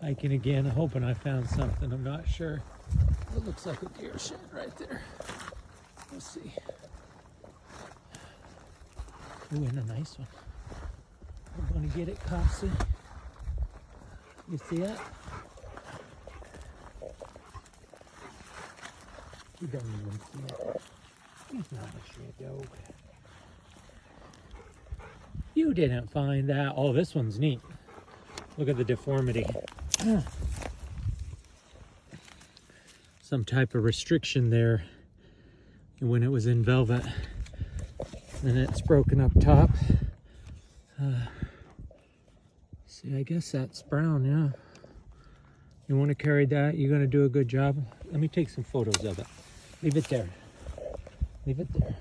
Hiking again, hoping I found something. I'm not sure. It looks like a deer shed right there. Let's see. Ooh, and a nice one. I'm gonna get it, Copsy. You see it? He doesn't even see it. He's not a shadow. You didn't find that. Oh, this one's neat. Look at the deformity. Some type of restriction there when it was in velvet. And it's broken up top. See, I guess that's brown, yeah. You want to carry that? You're going to do a good job. Let me take some photos of it. Leave it there. Leave it there.